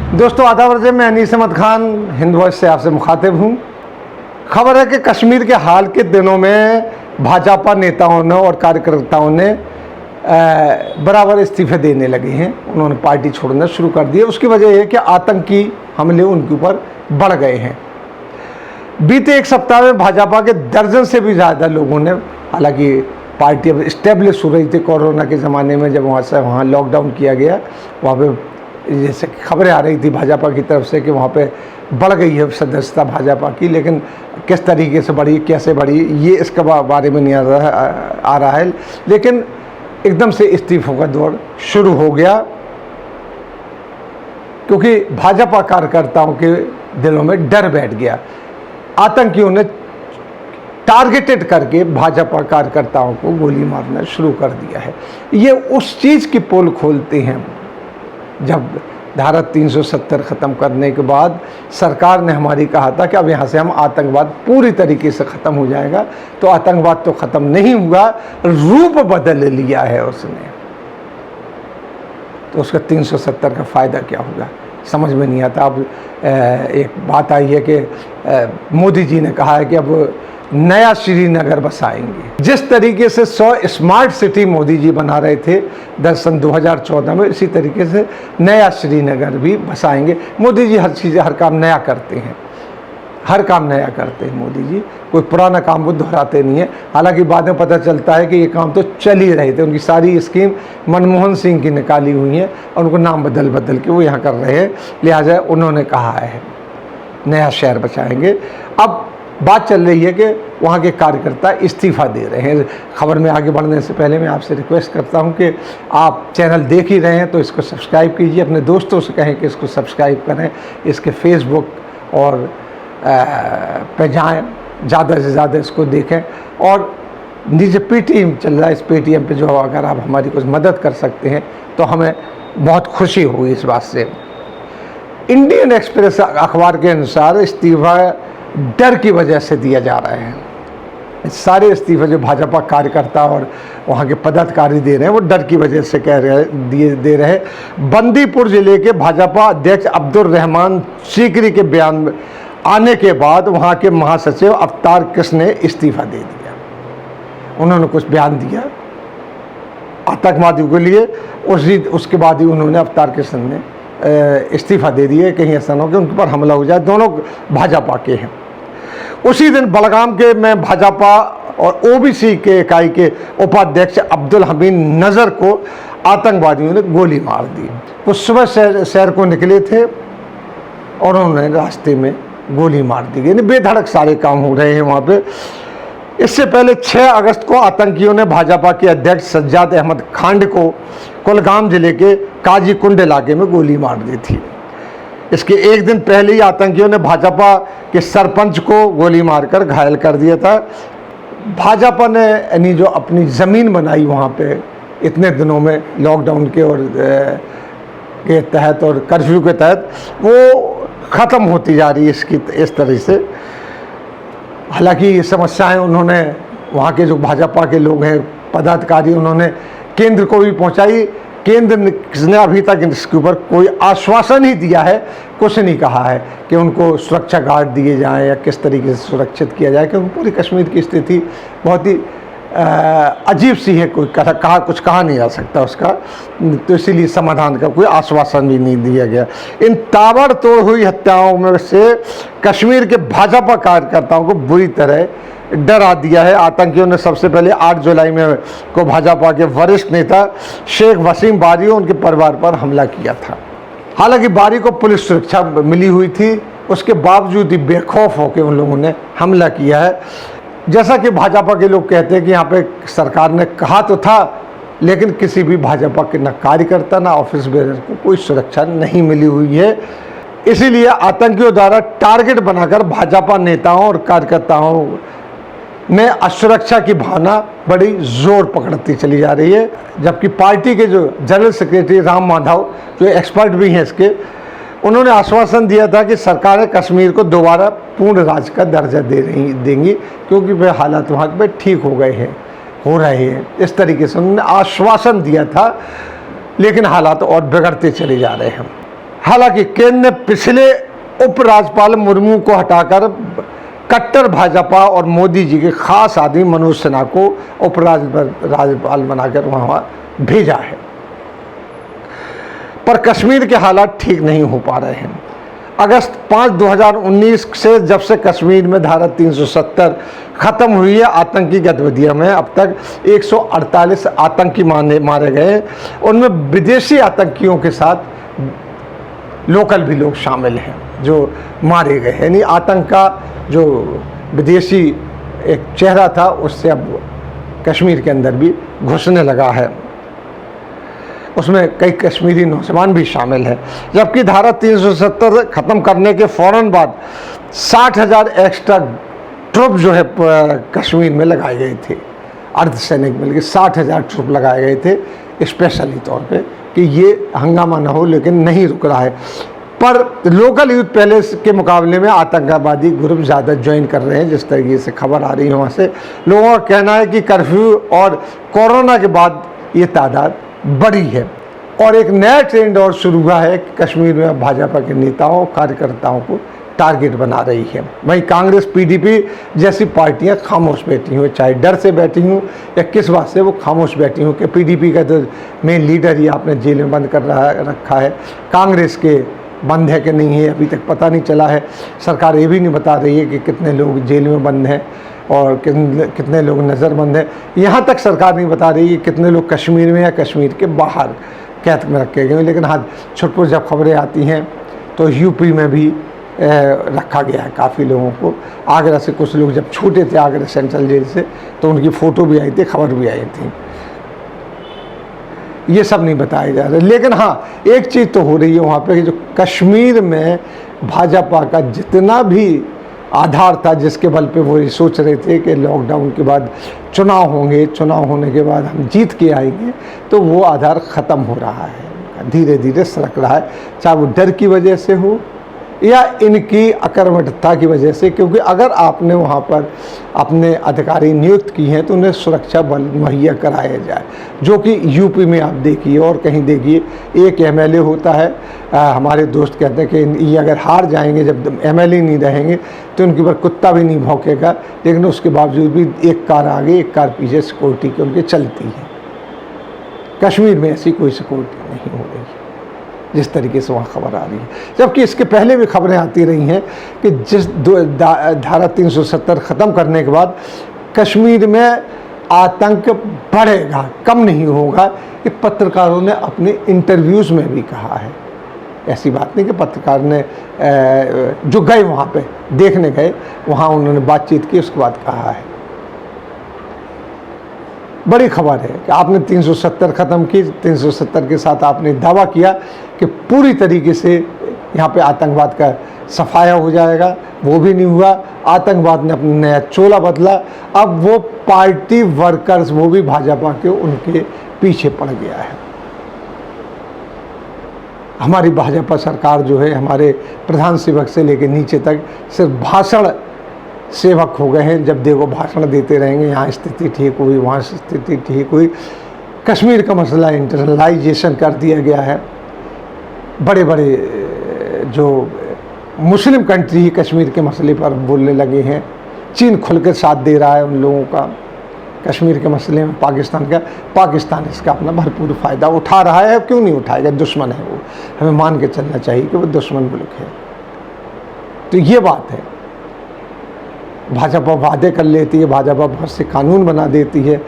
दोस्तों आदाब, मैं अनीस अहमद खान हिंद वॉइस से आपसे मुखातिब हूँ। खबर है कि कश्मीर के हाल के दिनों में भाजपा नेताओं ने और कार्यकर्ताओं ने बराबर इस्तीफे देने लगे हैं। उन्होंने पार्टी छोड़ना शुरू कर दी है। उसकी वजह यह है कि आतंकी हमले उनके ऊपर बढ़ गए हैं। बीते एक सप्ताह में भाजपा के दर्जन से भी ज़्यादा लोगों ने, हालांकि पार्टी अब इस्टेब्लिश हो रही थी कोरोना के ज़माने में, जब वहाँ लॉकडाउन किया गया, वहाँ पे जैसे खबरें आ रही थी भाजपा की तरफ से कि वहाँ पे बढ़ गई है सदस्यता भाजपा की, लेकिन किस तरीके से बढ़ी, कैसे बढ़ी, ये इसके बारे में नहीं आ रहा है। लेकिन एकदम से इस्तीफों का दौर शुरू हो गया, क्योंकि भाजपा कार्यकर्ताओं के दिलों में डर बैठ गया। आतंकियों ने टारगेटेड करके भाजपा कार्यकर्ताओं को गोली मारना शुरू कर दिया है। ये उस चीज़ की पोल खोलते हैं जब धारा 370 ख़त्म करने के बाद सरकार ने हमारी कहा था कि अब यहाँ से हम आतंकवाद पूरी तरीके से ख़त्म हो जाएगा। तो आतंकवाद तो ख़त्म नहीं हुआ, रूप बदल लिया है उसने। तो उसका 370 का फ़ायदा क्या होगा समझ में नहीं आता। अब एक बात आई है कि मोदी जी ने कहा है कि अब नया श्रीनगर बसाएंगे। जिस तरीके से 100 स्मार्ट सिटी मोदी जी बना रहे थे दरअसल 2014 में, इसी तरीके से नया श्रीनगर भी बसाएंगे। मोदी जी हर चीज़, हर काम नया करते हैं, हर काम नया करते हैं मोदी जी। कोई पुराना काम वो दोहराते नहीं है। हालांकि बाद में पता चलता है कि ये काम तो चल ही रहे थे। उनकी सारी स्कीम मनमोहन सिंह की निकाली हुई है और उनको नाम बदल बदल के वो यहाँ कर रहे हैं। लिहाजा उन्होंने कहा है नया शहर बचाएंगे। अब बात चल रही है कि वहाँ के कार्यकर्ता इस्तीफ़ा दे रहे हैं। खबर में आगे बढ़ने से पहले मैं आपसे रिक्वेस्ट करता हूँ कि आप चैनल देख ही रहे हैं तो इसको सब्सक्राइब कीजिए। अपने दोस्तों से कहें कि इसको सब्सक्राइब करें। इसके फेसबुक और पे जाएँ, ज़्यादा से ज़्यादा इसको देखें। और नीचे पेटीएम चल रहा है, इस पेटीएम पे जो अगर आप हमारी कुछ मदद कर सकते हैं तो हमें बहुत खुशी होगी इस बात से। इंडियन एक्सप्रेस अखबार के अनुसार इस्तीफ़ा डर की वजह से दिया जा रहा है। सारे इस्तीफे जो भाजपा कार्यकर्ता और वहाँ के पदाधिकारी दे रहे हैं वो डर की वजह से दे रहे हैं। बंदीपुर जिले के भाजपा अध्यक्ष अब्दुल रहमान सीकरी के बयान में आने के बाद वहाँ के महासचिव अवतार कृष्ण ने इस्तीफा दे दिया। उन्होंने कुछ बयान दिया आतंकवादियों के लिए, उसके बाद ही उन्होंने अवतार कृष्ण ने इस्तीफा दे दिए। कहीं ऐसा ना हो कि उनके पर हमला हो जाए। दोनों भाजपा के हैं। उसी दिन बलगाम के में भाजपा और ओबीसी के इकाई के उपाध्यक्ष अब्दुल हमीद नज़र को आतंकवादियों ने गोली मार दी। वो सुबह शहर को निकले थे और उन्होंने रास्ते में गोली मार दी। यानी बेधड़क सारे काम हो रहे हैं वहाँ पे। इससे पहले 6 अगस्त को आतंकियों ने भाजपा के अध्यक्ष सज्जाद अहमद खांड को कुलगाम जिले के काजीकुंड इलाके में गोली मार दी थी। इसके एक दिन पहले ही आतंकियों ने भाजपा के सरपंच को गोली मारकर घायल कर दिया था। भाजपा ने यानी जो अपनी ज़मीन बनाई वहाँ पे इतने दिनों में लॉकडाउन के और के तहत और कर्फ्यू के तहत, वो ख़त्म होती जा रही है इस तरह से। हालांकि ये समस्याएं उन्होंने वहाँ के जो भाजपा के लोग हैं पदाधिकारी, उन्होंने केंद्र को भी पहुँचाई। केंद्र ने अभी तक इसके ऊपर कोई आश्वासन ही दिया है, कुछ नहीं कहा है कि उनको सुरक्षा गार्ड दिए जाएं या किस तरीके से सुरक्षित किया जाए, क्योंकि पूरी कश्मीर की स्थिति बहुत ही अजीब सी है। कोई कुछ कहा नहीं जा सकता उसका, तो इसीलिए समाधान का कोई आश्वासन भी नहीं दिया गया। इन ताबड़तोड़ हुई हत्याओं में से कश्मीर के भाजपा कार्यकर्ताओं को बुरी तरह डरा दिया है। आतंकियों ने सबसे पहले 8 जुलाई में को भाजपा के वरिष्ठ नेता शेख वसीम बारी और उनके परिवार पर हमला किया था। हालांकि बारी को पुलिस सुरक्षा मिली हुई थी, उसके बावजूद ही बेखौफ होकर उन लोगों ने हमला किया है। जैसा कि भाजपा के लोग कहते हैं कि यहाँ पे सरकार ने कहा तो था, लेकिन किसी भी भाजपा के न कार्यकर्ता न ऑफिस बेरर को कोई सुरक्षा नहीं मिली हुई है। इसीलिए आतंकियों द्वारा टारगेट बनाकर भाजपा नेताओं और कार्यकर्ताओं में असुरक्षा की भावना बड़ी जोर पकड़ती चली जा रही है। जबकि पार्टी के जो जनरल सेक्रेटरी राम माधव, जो एक्सपर्ट भी हैं इसके, उन्होंने आश्वासन दिया था कि सरकार कश्मीर को दोबारा पूर्ण राज्य का दर्जा देंगी, क्योंकि वे हालात वहाँ पे ठीक हो गए हैं, हो रहे हैं। इस तरीके से उन्होंने आश्वासन दिया था, लेकिन हालात और बिगड़ते चले जा रहे हैं। हालांकि केंद्र ने पिछले उपराज्यपाल मुर्मू को हटाकर कट्टर भाजपा और मोदी जी के खास आदमी मनोज सिन्हा को उपराज्यपाल बनाकर वहां भेजा है। पर कश्मीर के हालात ठीक नहीं हो पा रहे हैं। अगस्त 5, 2019 से जब से कश्मीर में धारा 370 खत्म हुई है आतंकी गतिविधियों में, अब तक 148 आतंकी मारे गए। उनमें विदेशी आतंकियों के साथ लोकल भी लोग शामिल हैं जो मारे गए। यानी आतंक का जो विदेशी एक चेहरा था उससे अब कश्मीर के अंदर भी घुसने लगा है। उसमें कई कश्मीरी नौजवान भी शामिल हैं। जबकि धारा 370 ख़त्म करने के फ़ौरन बाद 60,000 एक्स्ट्रा ट्रुप जो है कश्मीर में लगाए गए थे। अर्धसैनिक मिल के 60,000 ट्रुप लगाए गए थे स्पेशली तौर पे कि ये हंगामा ना हो, लेकिन नहीं रुक रहा है। पर लोकल यूथ पहले के मुकाबले में आतंकवादी ग्रुप ज़्यादा ज्वाइन कर रहे हैं, जिस तरीके से खबर आ रही है वहाँ से। लोगों का कहना है कि कर्फ्यू और कोरोना के बाद ये तादाद बढ़ी है। और एक नया ट्रेंड और शुरू हुआ है कि कश्मीर में भाजपा के नेताओं कार्यकर्ताओं को टारगेट बना रही है। वहीं कांग्रेस पीडीपी जैसी पार्टियां खामोश बैठी हुई, चाहे डर से बैठी हूँ या किस बात से वो खामोश बैठी हूँ कि पीडीपी का जो मेन लीडर ही आपने जेल में बंद कर रखा है। कांग्रेस के बंद है कि नहीं है अभी तक पता नहीं चला है। सरकार ये भी नहीं बता रही है कि कितने लोग जेल में बंद हैं और कितने लोग नज़रबंद हैं। यहाँ तक सरकार नहीं बता रही कि कितने लोग कश्मीर में या कश्मीर के बाहर कैद में रखे गए। लेकिन हाँ, छुटपुट जब खबरें आती हैं तो यूपी में भी रखा गया है काफ़ी लोगों को। आगरा से कुछ लोग जब छूटे थे आगरा सेंट्रल जेल से तो उनकी फ़ोटो भी आई थी, खबर भी आई थी। ये सब नहीं बताया जा रहा। लेकिन हाँ, एक चीज़ तो हो रही है वहाँ पे कि जो कश्मीर में भाजपा का जितना भी आधार था, जिसके बल पे वो ये सोच रहे थे कि लॉकडाउन के बाद चुनाव होंगे, चुनाव होने के बाद हम जीत के आएंगे, तो वो आधार ख़त्म हो रहा है, धीरे धीरे सरक रहा है। चाहे वो डर की वजह से हो या इनकी अकर्मठता की वजह से। क्योंकि अगर आपने वहाँ पर अपने अधिकारी नियुक्त की हैं तो उन्हें सुरक्षा बल मुहैया कराया जाए, जो कि यूपी में आप देखिए और कहीं देखिए एक एमएलए होता है। हमारे दोस्त कहते हैं कि ये अगर हार जाएंगे, जब एमएलए नहीं रहेंगे तो उनके ऊपर कुत्ता भी नहीं भौंकेगा, लेकिन उसके बावजूद भी एक कार आगे एक कार पीछे सिक्योरिटी के उनके चलती है। कश्मीर में ऐसी कोई सिक्योरिटी नहीं हो रही जिस तरीके से वहाँ खबर आ रही है। जबकि इसके पहले भी खबरें आती रही हैं कि जिस धारा 370 ख़त्म करने के बाद कश्मीर में आतंक बढ़ेगा, कम नहीं होगा। ये पत्रकारों ने अपने इंटरव्यूज़ में भी कहा है। ऐसी बात नहीं कि पत्रकार ने जो गए वहाँ पे देखने गए, वहाँ उन्होंने बातचीत की, उसके बाद कहा है। बड़ी खबर है कि आपने 370 ख़त्म की, 370 के साथ आपने दावा किया कि पूरी तरीके से यहाँ पे आतंकवाद का सफाया हो जाएगा, वो भी नहीं हुआ। आतंकवाद ने अपना नया चोला बदला। अब वो पार्टी वर्कर्स, वो भी भाजपा के, उनके पीछे पड़ गया है। हमारी भाजपा सरकार जो है, हमारे प्रधान सेवक से लेकर नीचे तक सिर्फ भाषण सेवक हो गए हैं। जब देखो भाषण देते रहेंगे, यहाँ स्थिति ठीक हुई, वहाँ स्थिति ठीक हुई। कश्मीर का मसला इंटरनलाइजेशन कर दिया गया है। बड़े बड़े जो मुस्लिम कंट्री ही कश्मीर के मसले पर बोलने लगे हैं। चीन खुलकर साथ दे रहा है उन लोगों का कश्मीर के मसले में, पाकिस्तान इसका अपना भरपूर फ़ायदा उठा रहा है। क्यों नहीं उठाएगा, दुश्मन है वो। हमें मान के चलना चाहिए कि वो दुश्मन मुल्क है। तो ये बात है। भाजपा वादे कर लेती है, भाजपा बहुत से कानून बना देती है।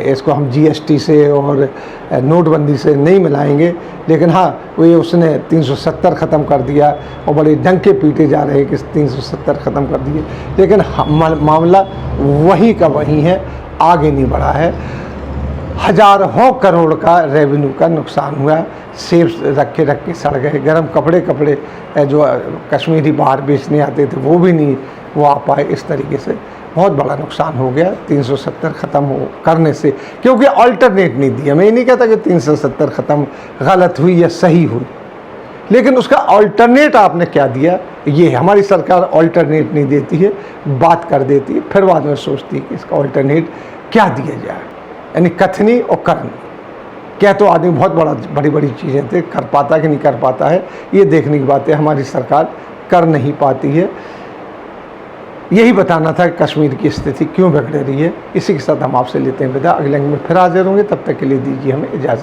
इसको हम जीएसटी से और नोटबंदी से नहीं मिलाएंगे, लेकिन हाँ, वो ये उसने 370 ख़त्म कर दिया और बड़े डंके पीटे जा रहे हैं कि 370 ख़त्म कर दिए, लेकिन मामला वहीं का वहीं है, आगे नहीं बढ़ा है। हजारों करोड़ का रेवेन्यू का नुकसान हुआ। सेब रखे सड़ गए। गर्म कपड़े जो कश्मीरी बाहर बेचने आते थे वो भी नहीं वो आ पाए। इस तरीके से बहुत बड़ा नुकसान हो गया 370 ख़त्म करने से, क्योंकि अल्टरनेट नहीं दिया। मैं ये नहीं कहता कि 370 ख़त्म गलत हुई या सही हुई, लेकिन उसका अल्टरनेट आपने क्या दिया। ये हमारी सरकार अल्टरनेट नहीं देती है, बात कर देती है, फिर बाद में सोचती है कि इसका अल्टरनेट क्या दिया जाए। यानी कथनी और करनी, क्या तो आदमी बहुत बड़ी बड़ी चीज़ें थे, कर पाता कि नहीं कर पाता है, ये देखने की बात है। हमारी सरकार कर नहीं पाती है। यही बताना था कि कश्मीर की स्थिति क्यों बिगड़ रही है। इसी के साथ हम आपसे लेते हैं विदा। अगले अंक में फिर हाजिर होंगे, तब तक के लिए दीजिए हमें इजाज़त।